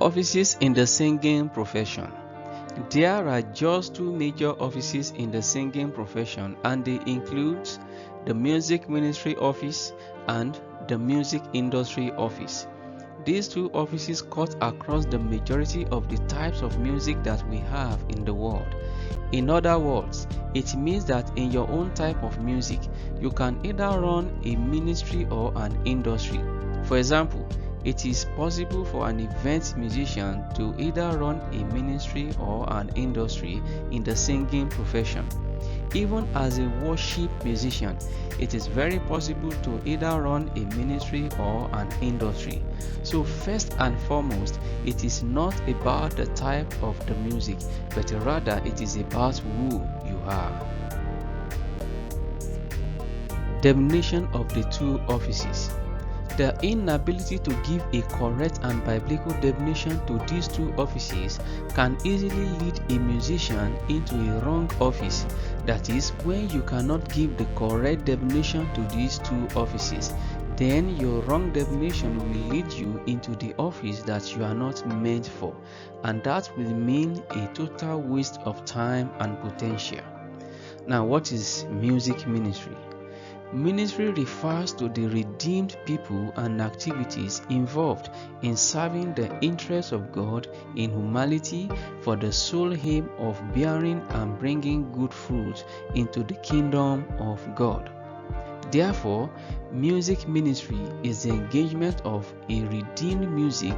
Offices in the singing profession. There are just two major offices in the singing profession, and they include the Music Ministry Office and the Music Industry Office. These two offices cut across the majority of the types of music that we have in the world. In other words, it means that in your own type of music, you can either run a ministry or an industry. For example, it is possible for an event musician to either run a ministry or an industry in the singing profession. Even as a worship musician, it is very possible to either run a ministry or an industry. So first and foremost, it is not about the type of the music, but rather it is about who you are. Definition of the two offices. The inability to give a correct and biblical definition to these two offices can easily lead a musician into a wrong office. That is, when you cannot give the correct definition to these two offices, then your wrong definition will lead you into the office that you are not meant for, and that will mean a total waste of time and potential. Now, what is music ministry? Ministry refers to the redeemed people and activities involved in serving the interests of God in humanity for the sole aim of bearing and bringing good fruit into the kingdom of God. Therefore, music ministry is the engagement of a redeemed music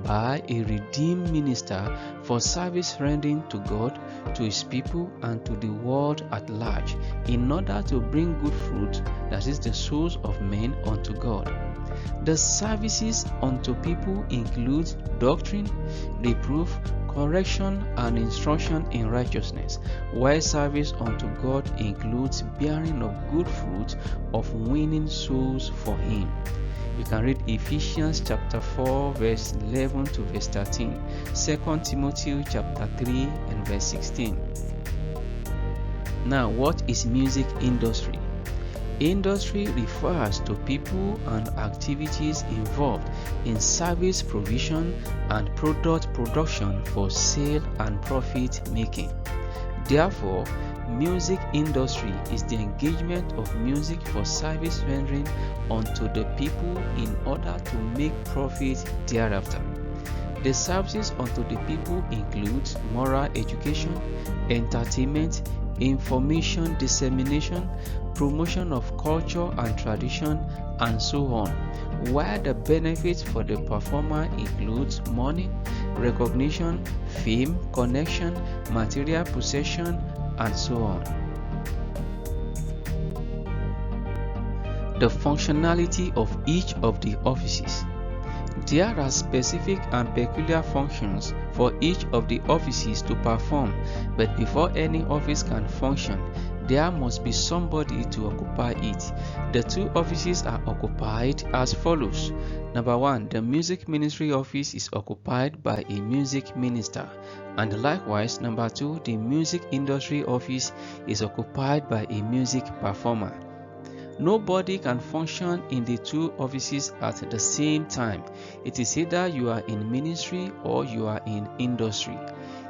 by a redeemed minister for service rendering to God, to his people, and to the world at large, in order to bring good fruit, that is the souls of men, unto God. The services unto people include doctrine, reproof, correction, and instruction in righteousness, while service unto God includes bearing of good fruit of winning souls for him. You can read Ephesians chapter 4 verse 11 to verse 13, 2 Timothy chapter 3 and verse 16. Now, what is music industry? Industry refers to people and activities involved in service provision and product production for sale and profit making. Therefore, music industry is the engagement of music for service rendering unto the people in order to make profit thereafter. The services unto the people include moral education, entertainment, information dissemination, promotion of culture and tradition, and so on, while the benefits for the performer includes money, recognition, fame, connection, material possession, and so on. The functionality of each of the offices. There are specific and peculiar functions for each of the offices to perform, but before any office can function, there must be somebody to occupy it. The two offices are occupied as follows. Number 1, the music ministry office is occupied by a music minister, and likewise, number 2, the music industry office is occupied by a music performer. Nobody can function in the two offices at the same time. It is either you are in ministry or you are in industry.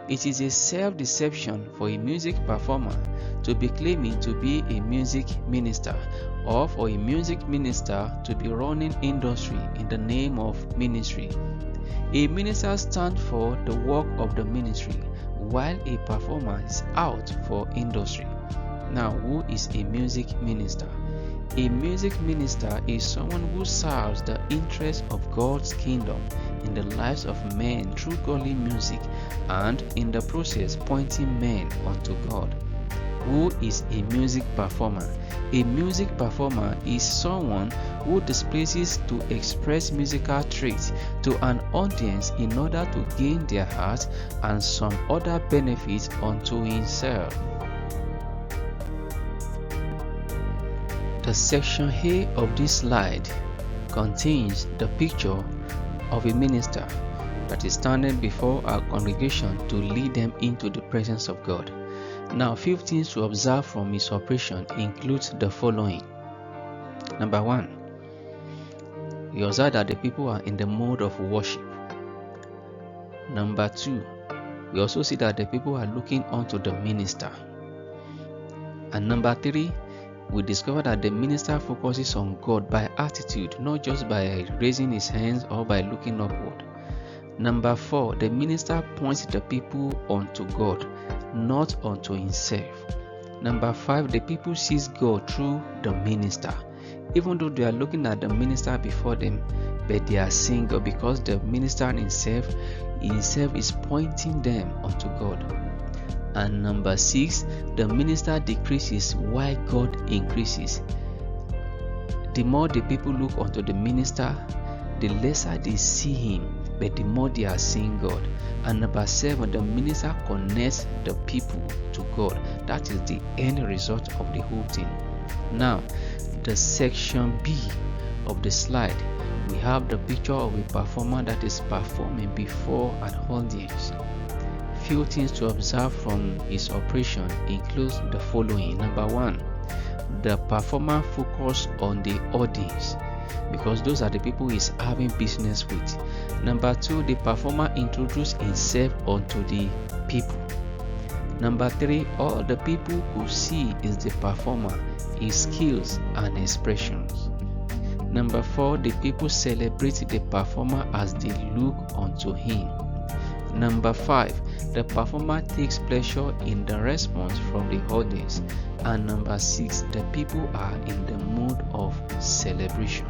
It is a self-deception for a music performer to be claiming to be a music minister, or for a music minister to be running industry in the name of ministry. A minister stands for the work of the ministry, while a performer is out for industry. Now, who is a music minister? A music minister is someone who serves the interests of God's kingdom in the lives of men through godly music, and in the process pointing men unto God. Who is a music performer? A music performer is someone who displays to express musical traits to an audience in order to gain their heart and some other benefits unto himself. The section A of this slide contains the picture of a minister that is standing before our congregation to lead them into the presence of God. Now, few things to observe from his operation includes the following. Number 1, you observe that the people are in the mode of worship. Number 2, we also see that the people are looking onto the minister. And number 3, we discover that the minister focuses on God by attitude, not just by raising his hands or by looking upward. Number 4, the minister points the people onto God, not onto himself. Number 5, the people sees God through the minister, even though they are looking at the minister before them, but they are seeing God because the minister himself is pointing them onto God. And number 6, the minister decreases while God increases. The more the people look onto the minister, the lesser they see him, but the more they are seeing God. And number 7, the minister connects the people to God. That is the end result of the whole thing. Now, the section B of the slide, we have the picture of a performer that is performing before an audience. Few things to observe from his operation includes the following. Number 1, the performer focus on the audience because those are the people he's having business with. Number 2, the performer introduces himself onto the people. Number 3, all the people could see is the performer, his skills and expressions. Number 4, the people celebrate the performer as they look onto him. Number 5, the performer takes pleasure in the response from the audience. And number 6, the people are in the mood of celebration.